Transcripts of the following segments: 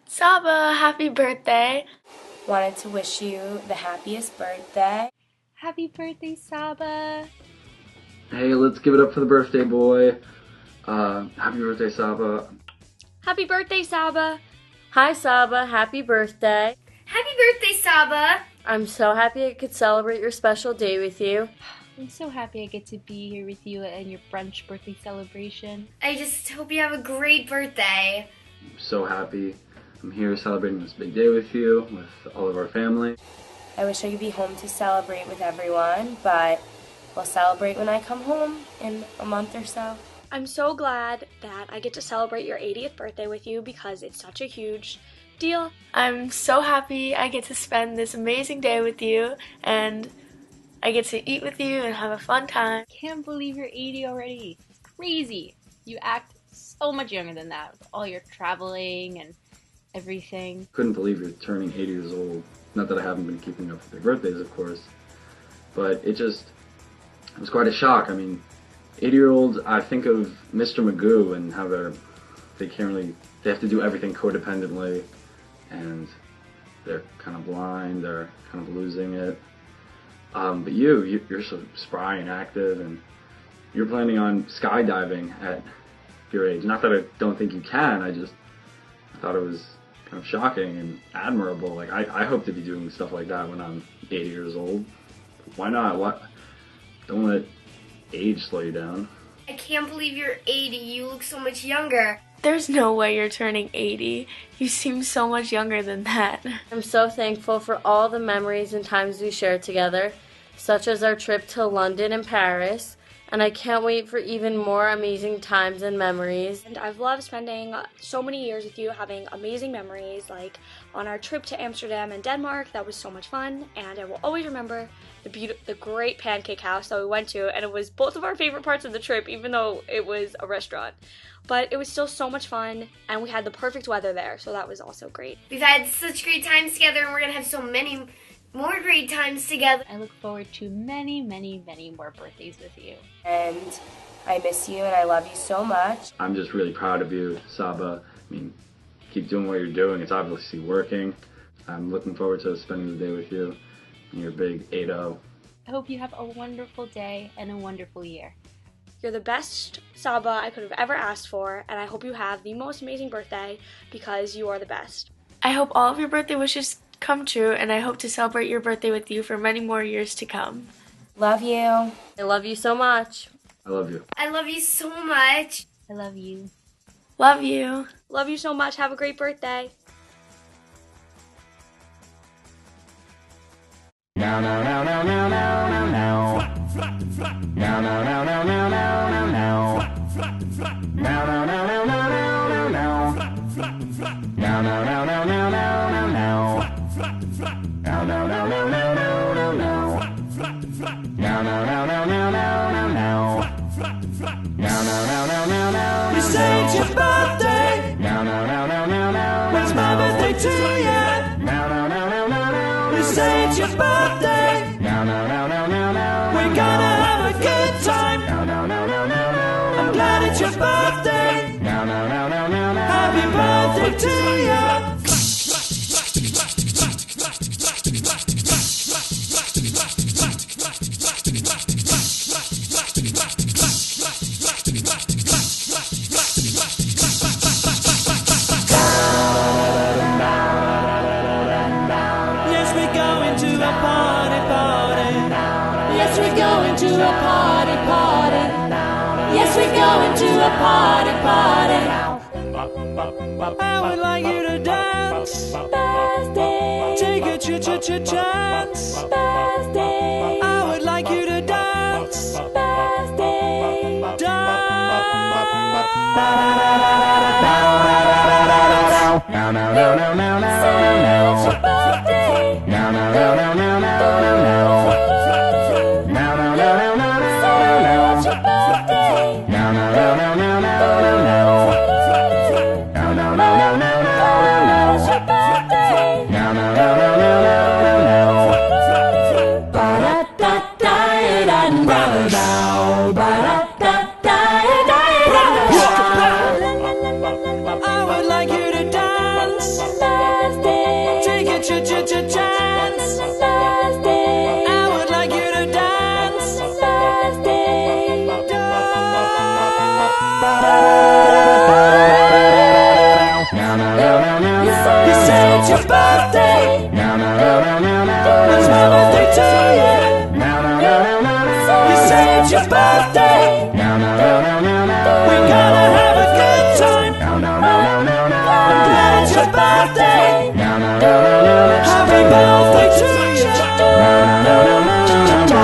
Saba, happy birthday. Wanted to wish you the happiest birthday. Happy birthday, Saba. Hey, let's give it up for the birthday boy. Happy birthday, Saba. Happy birthday, Saba. Hi, Saba. Happy birthday. Happy birthday, Saba. I'm so happy I could celebrate your special day with you. I'm so happy I get to be here with you and your brunch birthday celebration. I just hope you have a great birthday. I'm so happy. I'm here celebrating this big day with you, with all of our family. I wish I could be home to celebrate with everyone, but we'll celebrate when I come home in a month or so. I'm so glad that I get to celebrate your 80th birthday with you because it's such a huge deal. I'm so happy I get to spend this amazing day with you and I get to eat with you and have a fun time. Can't believe you're 80 already. It's crazy. You act so much younger than that with all your traveling and everything. Couldn't believe you're turning 80 years old. Not that I haven't been keeping up with their birthdays, of course, but it was quite a shock. I mean, 80-year-olds, I think of Mr. Magoo and how they have to do everything codependently, and they're kind of blind, they're kind of losing it. But you're so spry and active, and you're planning on skydiving at your age. Not that I don't think you can, I thought it was kind of shocking and admirable. Like, I hope to be doing stuff like that when I'm 80 years old. Why not? Don't let age slow you down. I can't believe you're 80. You look so much younger. There's no way you're turning 80. You seem so much younger than that. I'm so thankful for all the memories and times we shared together, such as our trip to London and Paris, and I can't wait for even more amazing times and memories. And I've loved spending so many years with you, having amazing memories, like on our trip to Amsterdam and Denmark. That was so much fun, and I will always remember the great pancake house that we went to, and it was both of our favorite parts of the trip, even though it was a restaurant. But it was still so much fun, and we had the perfect weather there, so that was also great. We've had such great times together, and we're going to have so many more great times together. I look forward to many, many, many more birthdays with you. And I miss you and I love you so much. I'm just really proud of you, Saba. I mean, keep doing what you're doing. It's obviously working. I'm looking forward to spending the day with you and your big 8-0. I hope you have a wonderful day and a wonderful year. You're the best Saba I could have ever asked for, and I hope you have the most amazing birthday because you are the best. I hope all of your birthday wishes come true, and I hope to celebrate your birthday with you for many more years to come. Love you. I love you so much. I love you. I love you so much. I love you. Love you. Love you so much. Have a great birthday. Now, now, now, now, now, now, now, now. Now, now, now, now, now, now, now, now. Now, now, now, now, now, now, now, now. Now, now, now, now, now, now, now, now. Now, now, now, now, now, now, now, now. Now, now, now, now, now, now, now, now. Now, now, now, now, now, now. You say it's your birthday. Now, now, now, now, now, now. When's my birthday to you? Now, now, now, now, now, now. You say it's your birthday. Now, now, now, now, now, now. We're gonna have a good time. Now, now, now, now, now, now. I'm glad it's your birthday. Now, now, now, now, now, now. Happy birthday to you. Yes, we're going to a party, party. Yes, we're going to a party, party. Yes, we're going to a party, party. I would like you to dance. Birthday. Take a chance. Birthday. I would like you to dance. Birthday. Dance. Now, now, now, now, now, now, now. It's your birthday. Now, now, now, now, now, now, now, now. Now, now, now, now, now, now, now. It's your birthday. Now, now, now, now, now, now, now, now. Now, now, now, now, now, now, now. It's your birthday. Now, now, now, now, now, now, now. Ba-da-da-da-da-da-da. Ba-da-da-da-da-da-da. birthday. No, no, no, no, no, no. Happy birthday to you. No, no, no, no, no, no, no.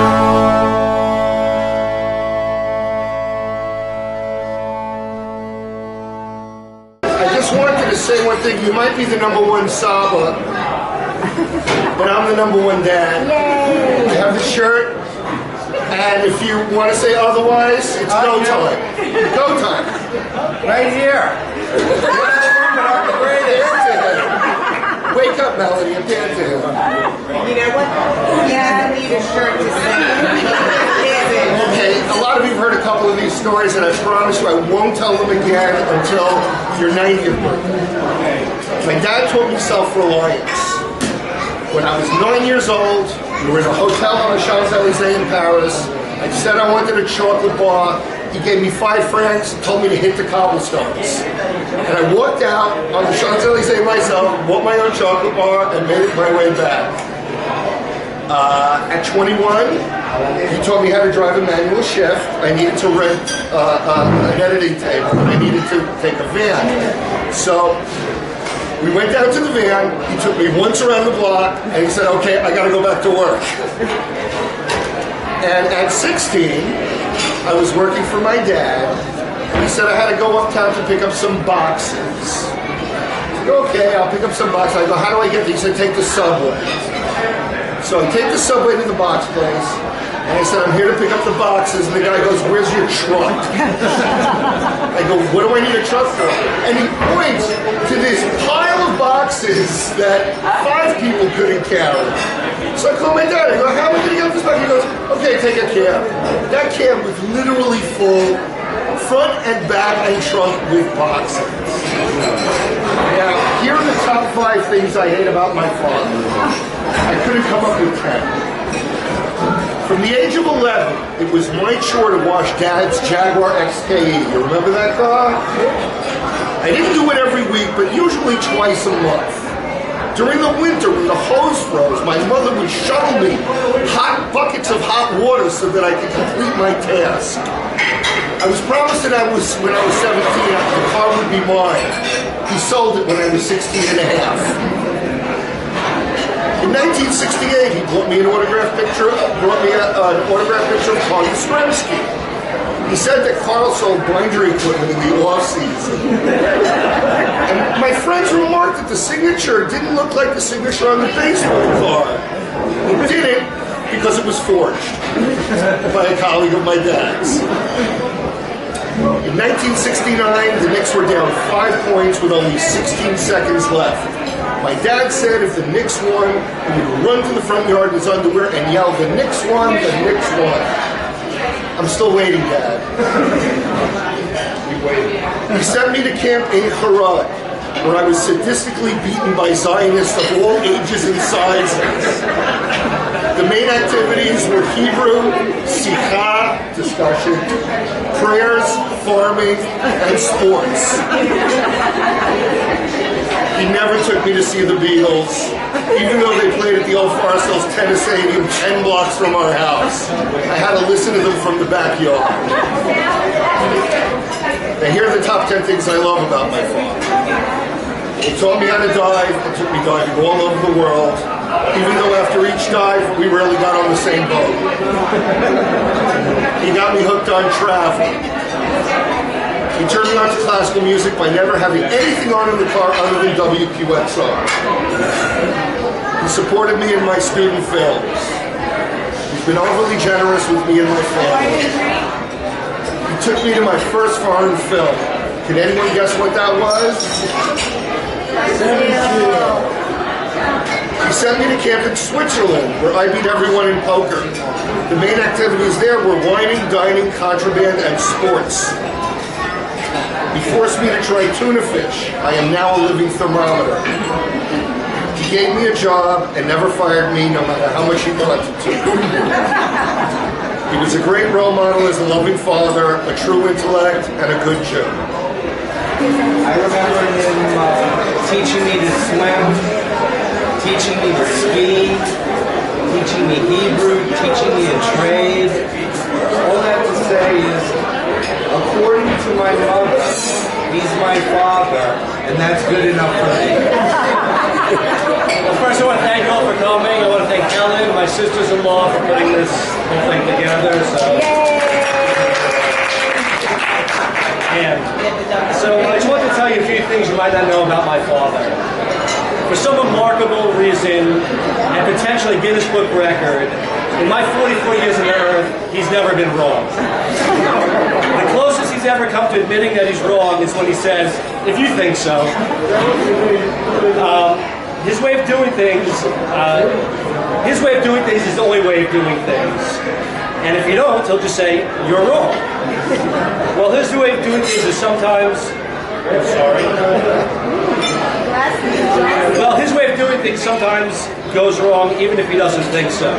I just wanted to say one thing. You might be the number one Saba, but I'm the number one dad. Yay! I have the shirt, and if you want to say otherwise, it's go time. Go time. Right here. Wake up, Melody. I'm dancing. You know what? Yeah, I need a shirt to say. Okay, a lot of you have heard a couple of these stories, and I promise you I won't tell them again until your 90th birthday. My dad taught me self-reliance. When I was 9 years old, we were in a hotel on the Champs-Élysées in Paris. I said I wanted a chocolate bar. He gave me 5 francs and told me to hit the cobblestones. And I walked out on the Champs-Élysées myself, bought my own chocolate bar, and made it my way back. At 21, he taught me how to drive a manual shift. I needed to rent an editing table. I needed to take a van. So we went down to the van. He took me once around the block, and he said, okay, I got to go back to work. And at 16, I was working for my dad. He said I had to go uptown to pick up some boxes. I said, okay, I'll pick up some boxes. I go, how do I get these? He said, take the subway. So I take the subway to the box place, and I said, I'm here to pick up the boxes. And the guy goes, where's your truck? I go, what do I need a truck for? And he points to this pile of boxes that 5 people couldn't carry. So I call my dad. I go, how am I going to get this back? He goes, okay, take a cab. That cab was literally full, front and back and trunk with boxes. Now, here are the top 5 things I hate about my father. I couldn't come up with 10. From the age of 11, it was my chore to wash Dad's Jaguar XKE. You remember that car? I didn't do it every week, but usually twice a month. During the winter, when the hose froze, my mother would shuttle me hot buckets of hot water so that I could complete my task. I was promised that when I was 17, the car would be mine. He sold it when I was 16 and a half. In 1968, he brought me an autographed picture of Carl Yastrzemski. He said that Carl sold binder equipment in the off-season. And my friends remarked that the signature didn't look like the signature on the baseball card. It didn't because it was forged by a colleague of my dad's. In 1969, the Knicks were down 5 points with only 16 seconds left. My dad said if the Knicks won, he would run to the front yard in his underwear and yell, the Knicks won, the Knicks won. I'm still waiting, Dad. He sent me to camp in Harod, where I was sadistically beaten by Zionists of all ages and sizes. The main activities were Hebrew, Sikha, discussion, prayers, farming, and sports. He never took me to see the Beatles, even though they played at the old Forest Hills Tennis Stadium 10 blocks from our house. I had to listen to them from the backyard. Now here are the top 10 things I love about my father. He taught me how to dive and took me diving all over the world, even though after each dive, we rarely got on the same boat. He got me hooked on travel. He turned me on to classical music by never having anything on in the car other than WQXR. He supported me in my student films. He's been overly generous with me and my family. He took me to my first foreign film. Can anyone guess what that was? 72. He sent me to camp in Switzerland, where I beat everyone in poker. The main activities there were whining, dining, contraband, and sports. He forced me to try tuna fish. I am now a living thermometer. He gave me a job and never fired me, no matter how much he wanted to. He was a great role model as a loving father, a true intellect, and a good Jew. I remember him teaching me to swim, teaching me to ski, teaching me Hebrew, teaching me a trade. All that to say is, I'm according to my mother, he's my father, and that's good enough for me. Well, first I want to thank you all for coming. I want to thank Helen, my sisters-in-law, for putting this whole thing together. So I just wanted to tell you a few things you might not know about my father. For some remarkable reason, and potentially Guinness Book record, in my 44 years on Earth, he's never been wrong. The closest he's ever come to admitting that he's wrong is when he says, "If you think so." His way of doing things is the only way of doing things. And if you don't, he'll just say, "You're wrong." Well, his way of doing things is sometimes... I'm sorry. Well, his way of doing things sometimes goes wrong, even if he doesn't think so.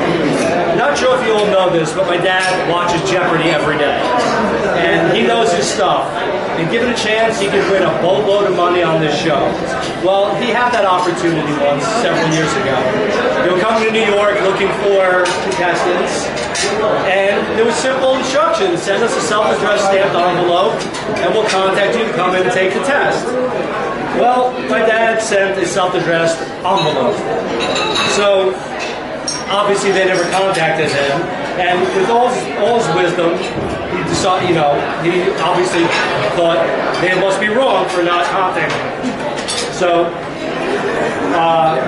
Not sure if you all know this, but my dad watches Jeopardy every day. And he knows his stuff. And given a chance, he could win a boatload of money on this show. Well, he had that opportunity once, several years ago. He would come to New York looking for contestants. And there was simple instructions. Send us a self-addressed stamped envelope, and we'll contact you to come in and take the test. Well, my dad sent a self-addressed envelope. So, obviously they never contacted him. And with all his wisdom, he decided, he obviously thought they must be wrong for not contacting him. So,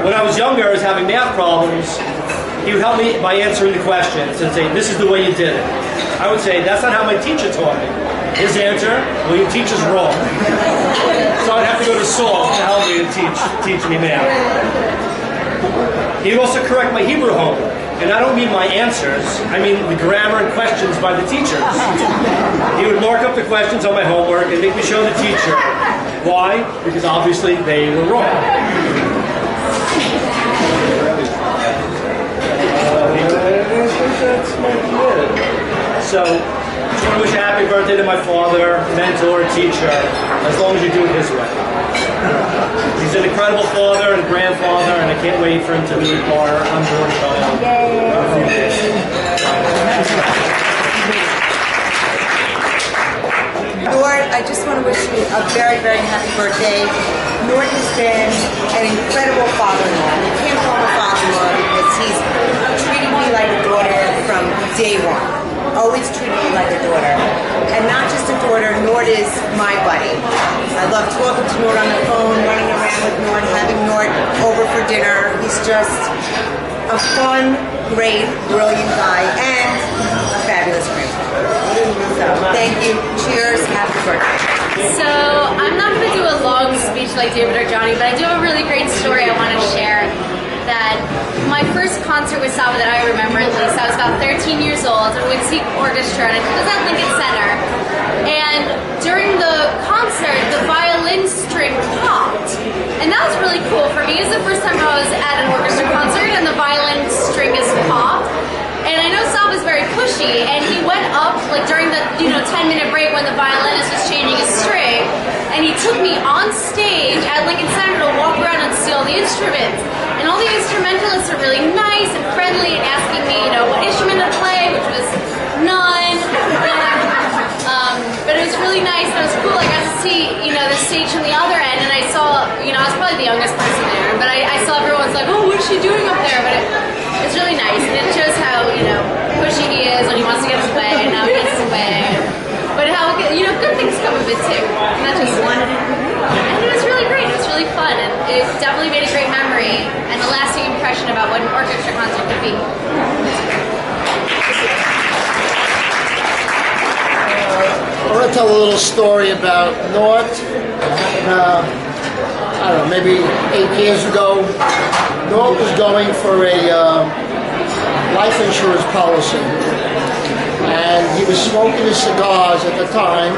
when I was younger, I was having math problems. He would help me by answering the questions and say, "This is the way you did it." I would say, "That's not how my teacher taught me." His answer, "Well, your teacher's wrong." So I'd have to go to Saul to help me and teach me math. He would also correct my Hebrew homework. And I don't mean my answers, I mean the grammar and questions by the teachers. He would mark up the questions on my homework and make me show the teacher. Why? Because obviously they were wrong. So, I just want to wish a happy birthday to my father, mentor, teacher, as long as you do it his way. He's an incredible father and grandfather, and I can't wait for him to meet our unborn child. Nort, I just want to wish you a very, very happy birthday. Nort has been an incredible father-in-law. You can't call him a father-in-law because he's treated me like a daughter from day one. Always treated me like a daughter. And not just a daughter, Nort is my buddy. I love talking to Nort on the phone, running around with Nort, having Nort over for dinner. He's just a fun, great, brilliant guy and a fabulous grandfather. So, thank you. Cheers. Happy birthday. So, I'm not going to do a long speech like David or Johnny, but I do have a really great story I want to share. That my first concert with Saba that I remember, at least, I was about 13 years old, and we'd see orchestra, and it was at Lincoln Center. And during the concert, the violin string popped. And that was really cool for me. It was the first time I was at an orchestra concert, and the violin string is popped. And I know Saba's very pushy, and he went up, like during the 10-minute break when the violinist was changing his string, and he took me on stage at Lincoln Center to walk around and see all the instruments. And all the instrumentalists are really nice and friendly and asking me, what instrument to play, which was none. But it was really nice. It was cool. I got to see, the stage from the other end, and I saw, I was probably the youngest person there, but I saw everyone's like, "Oh, what is she doing up there?" But it's really nice, and it shows how, pushy he is when he wants to get his way, and now he gets his way. But how, good things come of it too. Not just one. And it was really great. It was really fun, and it definitely made a great memory and a lasting impression about what an orchestra concert could be. I want to tell a little story about Nort. I don't know, maybe 8 years ago, Nort was going for a life insurance policy. And he was smoking his cigars at the time,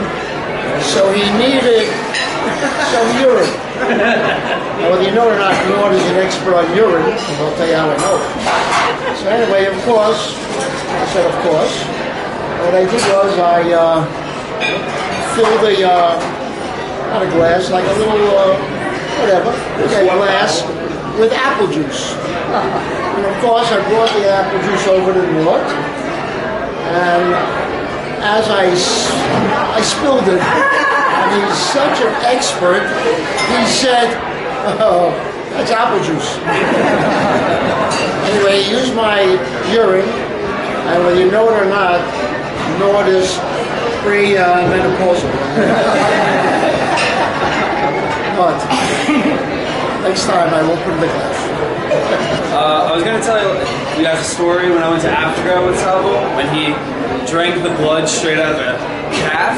so he needed some urine. Now, whether you know it or not, Nort is an expert on urine, and I'll tell you how I know it. So anyway, of course, I said of course. What I did was I filled not a glass, like a little, glass with apple juice. And of course, I brought the apple juice over to Nort. And as I I spilled it. And he's such an expert. He said, "Oh, that's apple juice." Anyway, he used my urine, and whether you know it or not, Nord is pre-menopausal. But next time I won't put it in the glass. I was going to tell you guys a story when I went to Africa with Sabo, when he drank the blood straight out of a calf.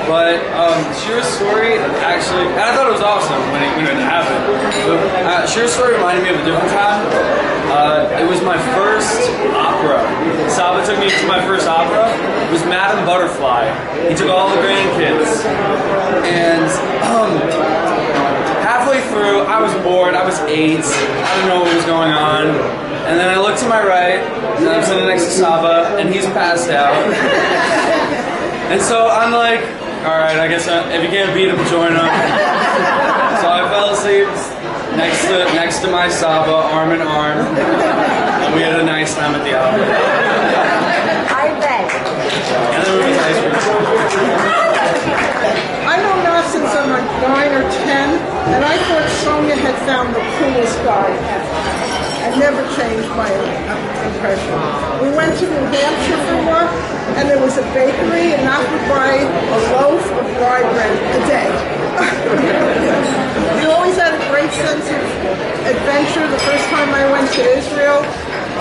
But Shira's story, actually, and I thought it was awesome when it happened. But Shira's story reminded me of a different time. It was my first opera. Saba took me to my first opera. It was Madame Butterfly. He took all the grandkids. And halfway through, I was bored. I was 8. I didn't know what was going on. And then I looked to my right, and I'm sitting next to Saba, and he's passed out. And so I'm like, all right, I guess if you can't beat him, join him. So I fell asleep next to my Saba, arm in arm. And we had a nice time at the opera. I bet. And then we went to ice cream. I know now since I'm like 9 or 10, and I thought Sonia had found the coolest guy ever. I never changed my impression. We went to New Hampshire for work, and there was a bakery, and I would buy a loaf of rye bread a day. We always had a great sense of adventure. The first time I went to Israel,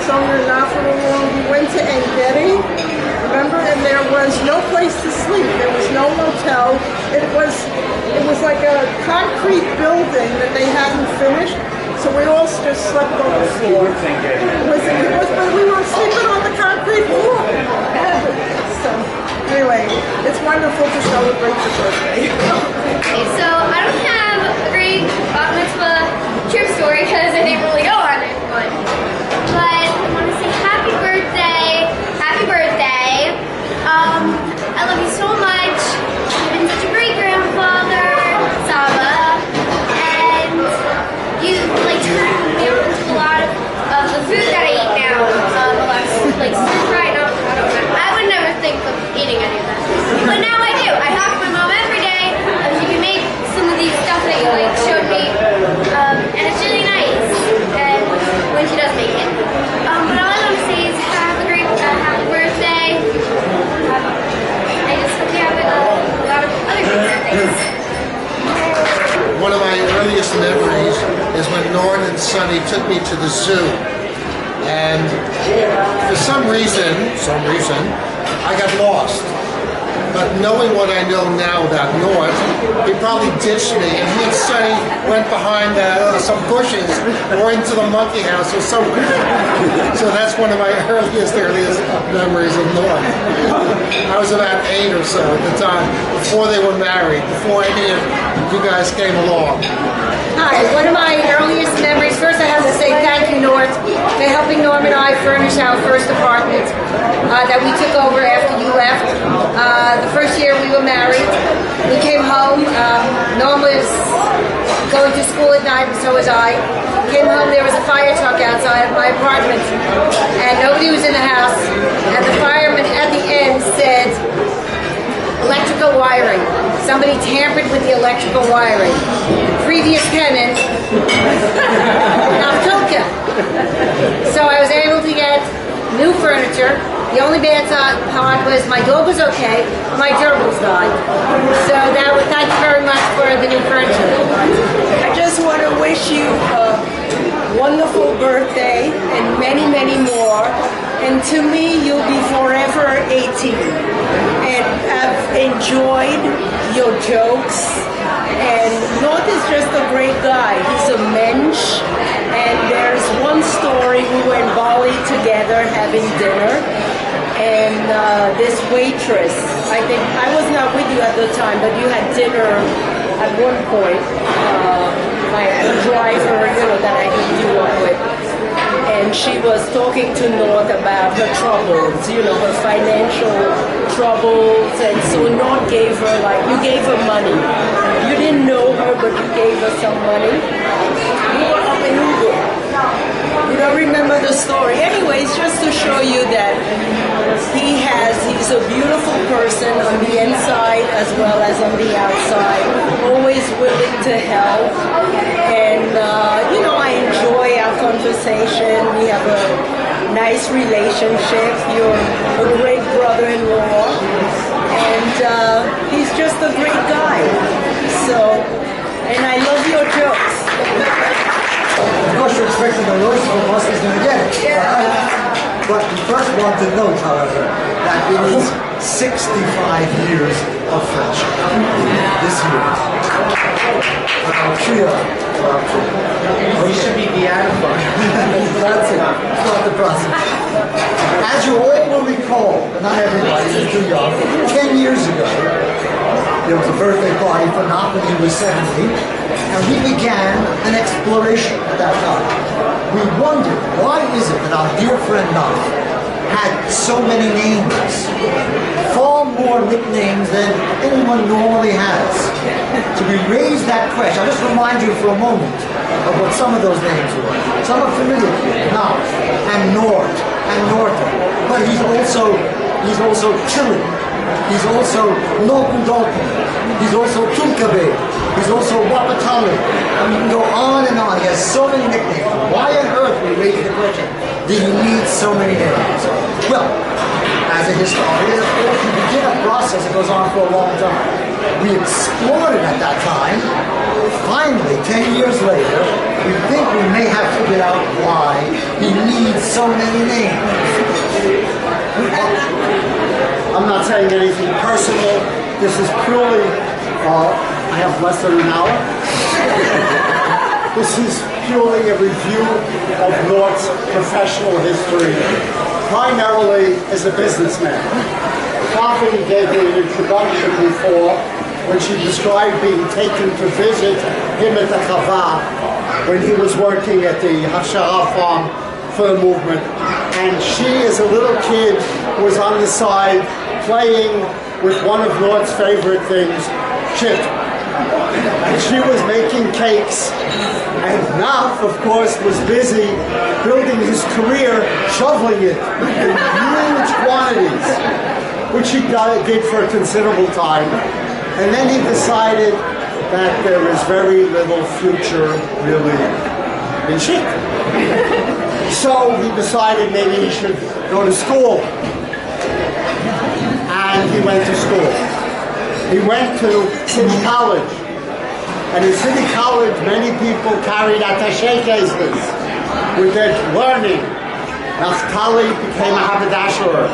Sonia and Nafra were along, we went to En Gedi, remember? And there was no place to sleep. There was no motel. It was like a concrete building that they hadn't finished. So we all just slept on the floor. But we were sleeping on the concrete floor. So anyway, it's wonderful to celebrate your birthday. Okay, so I don't have a great bat mitzvah trip story because I didn't really go on it one. But I want to say happy birthday. Happy birthday. I love you so much. You've been such a great grandfather, Saba. And you turned me on to a lot of the food that I eat now. A lot of stir fry and avocado. I would never think of eating any of that. But now I do. I talk to my mom every day. She can make some of these stuff that you showed me. And it's really nice. And when she does make it. But all I want to say is have a great happy birthday. I just hope you have a lot of other good birthdays. One of my earliest memories is when Nord and Sonny took me to the zoo. And for some reason, I got lost. But knowing what I know now about Nord, he probably ditched me, and he and Sonny went behind some bushes or into the monkey house or somewhere. So that's one of my earliest memories of Nord. I was about 8 or so at the time, before they were married, before any of you guys came along. Hi, one of my earliest memories, first I have to say thank you, Nord, for helping Norm and I furnish our first apartment that we took over after you left. The first year we were married, we came home. Norm was going to school at night, and so was I. Came home, there was a fire truck outside of my apartment, and nobody was in the house. And the fireman at the end said, electrical wiring. Somebody tampered with the electrical wiring. Previous tenant, Naftilka. So I was able to get new furniture. The only bad part was my dog was okay, my gerbils died. So thank you very much for the new furniture. I just want to wish you a wonderful birthday and many, many more. And to me, you'll be forever 18. And I've enjoyed your jokes. And Nord is just a great guy. He's a mensch. And there's one story, we were in Bali together having dinner. And this waitress, I think, I was not with you at the time, but you had dinner at one point. My driver, that I hooked you up with. And she was talking to Nord about her troubles, her financial troubles. And so Nord gave her, you gave her money. You didn't know her, but you gave her some money. You were up in Uber. You don't remember the story. Anyways, just to show you that he's a beautiful person, a to help. And, I enjoy our conversation. We have a nice relationship. You're a great brother-in-law. And he's just a great guy. So, and I love your jokes. Of course, you're expecting the worst from us is going to get it. Right? But we first want to note, however, that it is 65 years of friendship this year. We should be beatified. That's it. Start the process. As you all will recall, but not everybody is too young, 10 years ago, there was a birthday party for Knock when he was 70, and we began an exploration at that time. We wondered, why is it that our dear friend Knock had so many names, far more nicknames than anyone normally has? So we raised that question. I'll just remind you for a moment of what some of those names were. Some are familiar to you, Knock and Nort and Norton, but he's also Chili. He's also Nokudolpin. He's also Tunkabe. He's also Wapatali. And you can go on and on. He has so many nicknames. Why on earth, we raise the question, do you need so many names? Well, as a historian, of course, you begin a process that goes on for a long time. We explored it at that time. Finally, 10 years later, we think we may have figured out why he needs so many names. I'm not saying anything personal. This is purely, I have less than an hour. This is purely a review of Nort's professional history, primarily as a businessman. Coffin gave me an introduction before when she described being taken to visit him at the Chava when he was working at the Hashara farm for the movement. And she, as a little kid, was on the side playing with one of Nort's favorite things, chip. And she was making cakes. And Knopf, of course, was busy building his career shoveling it in huge quantities, which he did for a considerable time. And then he decided that there is very little future, really, in chip. So he decided maybe he should go to school. And he went to school. He went to City College. And in City College, many people carried attaché cases with their learning. Naftali became a haberdasher.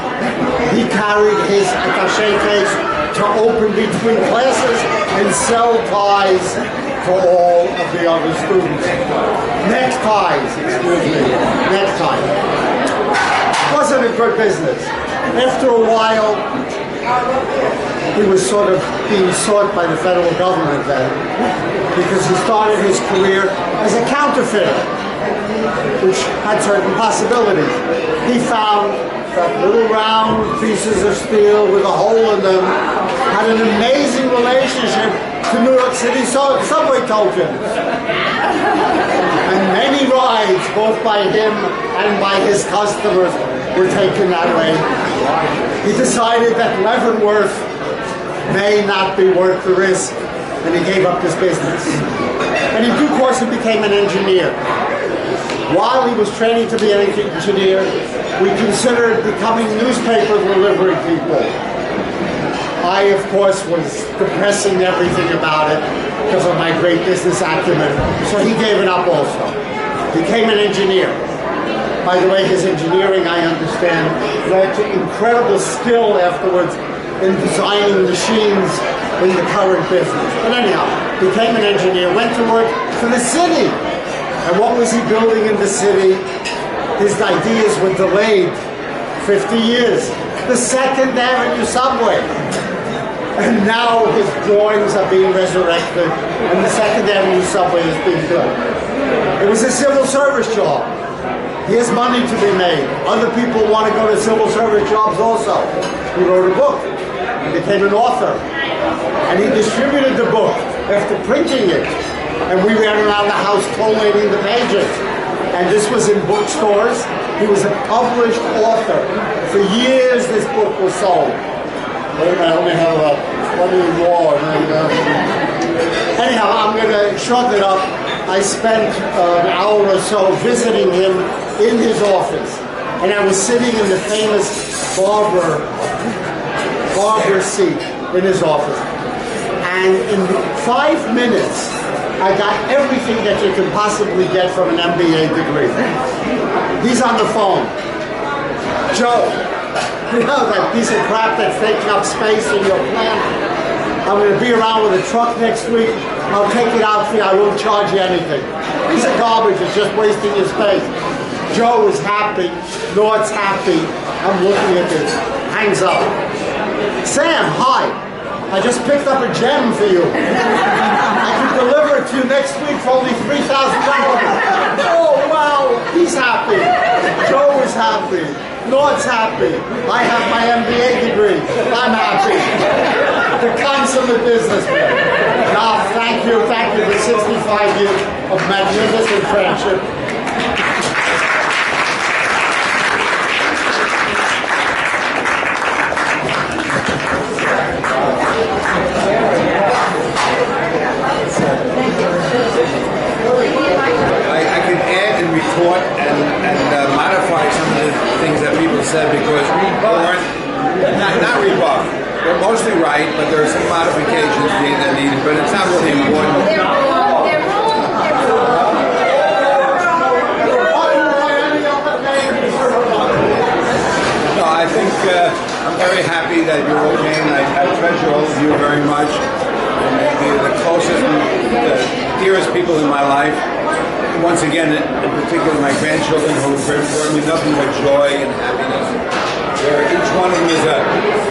He carried his attaché case to open between classes and sell ties for all of the other students. Neckties, excuse me, neckties. Wasn't a good business. After a while, he was sort of being sought by the federal government then, because he started his career as a counterfeiter, which had certain possibilities. He found that little round pieces of steel with a hole in them had an amazing relationship to New York City subway tokens. And many rides, both by him and by his customers, were taken that way. He decided that Leavenworth may not be worth the risk, and he gave up this business. And in due course, he became an engineer. While he was training to be an engineer, we considered becoming newspaper delivery people. I, of course, was depressing everything about it because of my great business acumen, so he gave it up also. Became an engineer. By the way, his engineering, I understand, led to incredible skill afterwards in designing machines in the current business. But anyhow, became an engineer, went to work for the city. And what was he building in the city? His ideas were delayed 50 years. The Second Avenue subway. And now his drawings are being resurrected, and the Second Avenue subway is being built. It was a civil service job. He has money to be made. Other people want to go to civil service jobs also. He wrote a book. He became an author. And he distributed the book after printing it. And we ran around the house collating the pages. And this was in bookstores. He was a published author. For years this book was sold. Wait a minute, let me have 20 more. Anyhow, I'm going to shorten it up. I spent an hour or so visiting him in his office, and I was sitting in the famous barber seat in his office. And in 5 minutes, I got everything that you can possibly get from an MBA degree. He's on the phone. Joe, you know that piece of crap that's taking up space in your plant? I'm going to be around with a truck next week. I'll take it out for you. I won't charge you anything. Piece of garbage is just wasting your space. Joe is happy. Nord's happy. I'm looking at this. Hangs up. Sam, hi. I just picked up a gem for you. I can deliver it to you next week for only $3,000. Oh, wow. He's happy. Joe is happy. Nord's happy. I have my MBA degree. I'm happy. The consummate businessman. Now, thank you for 65 years of magnificent friendship. I can add and retort and modify some of the things that people said because we weren't, not rebuff. They're mostly right, but there are some modifications that needed, but it's not really important. No, I think I'm very happy that you're okay, and I treasure all of you very much. You're the closest, the dearest people in my life. Once again, in particular, my grandchildren who bring me nothing but joy and happiness. Each one of them is an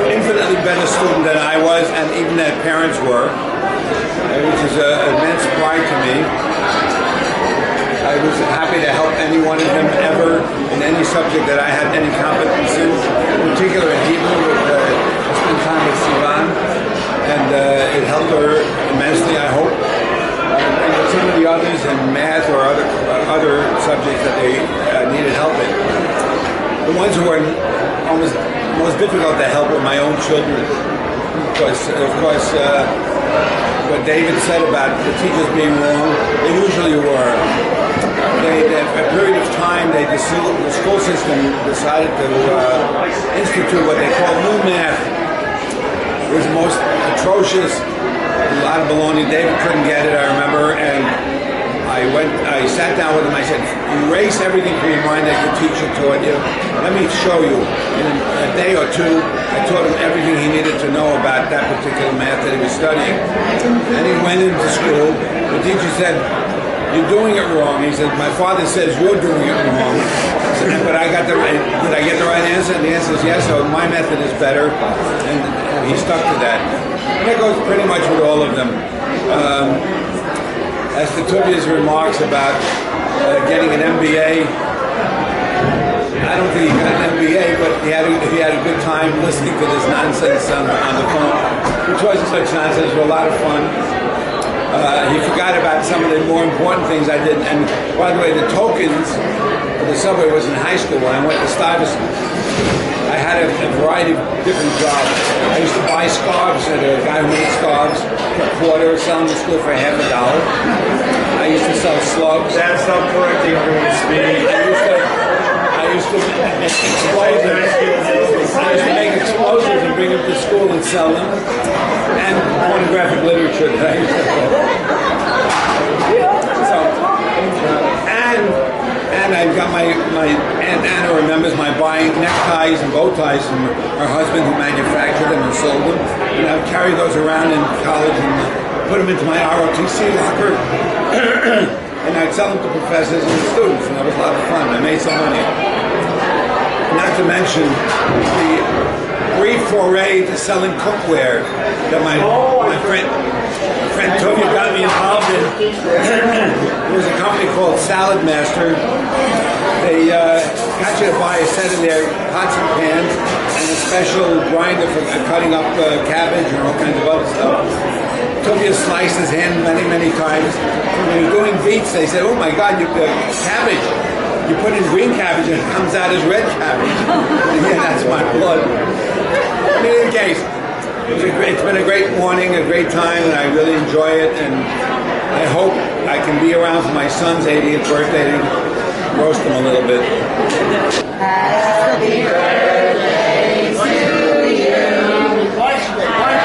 infinitely better student than I was, and even their parents were, which is an immense pride to me. I was happy to help any one of them ever in any subject that I had any competence in particular in Hebrew. I spent time with Sivan, and it helped her immensely, I hope. And with some of the others in math or other subjects that they needed help in. The ones who were almost most difficult to help were my own children. Because, of course, what David said about the teachers being wrong, they usually were. A period of time, the school system decided to institute what they call new math. It was the most atrocious, a lot of baloney. David couldn't get it, I remember, and I sat down with him. I said, erase everything from your mind that your teacher taught you. Let me show you. In a day or two, I taught him everything he needed to know about that particular math that he was studying. And he went into school. The teacher said, you're doing it wrong. He said, my father says you're doing it wrong. I said, but did I get the right answer? And the answer is yes, so my method is better. And he stuck to that. And that goes pretty much with all of them. As to Tuvia's remarks about getting an MBA, I don't think he got an MBA, but he had a good time listening to this nonsense on the phone, which wasn't such nonsense. It was a lot of fun. He forgot about some of the more important things I did. And by the way, the tokens for the subway was in high school when I went to Stuyvesant. I had a variety of different jobs. I used to buy scarves at a guy who made scarves for a quarter, sell them to school for $50. I used to sell slugs. That's not correcting everyone's speed. I used to make explosives. I used to make explosives and bring them to school and sell them. And pornographic literature that I used to and I've got my Aunt Anna remembers my buying neckties and bow ties from her husband who manufactured them and sold them. And I would carry those around in college and put them into my ROTC locker. And I'd sell them to professors and students, and that was a lot of fun. I made some money. Not to mention the brief foray to selling cookware that my friend Tovia got me involved in. There was a company called Salad Master. They got you to buy a set of their pots and pans and a special grinder for cutting up cabbage and all kinds of other stuff. Tovia sliced his hand many, many times. When you're doing beets, they said, oh my God, cabbage. You put in green cabbage and it comes out as red cabbage. Yeah, that's my blood. In any case, It's been a great morning, a great time, and I really enjoy it. And I hope I can be around for my son's 80th birthday to roast him a little bit. Happy birthday to you.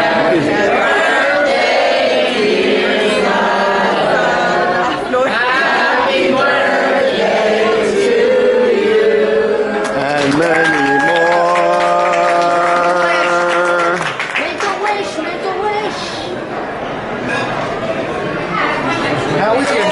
Happy birthday, dear Papa. Happy birthday to you. And many more. Make a wish, make a wish. How was your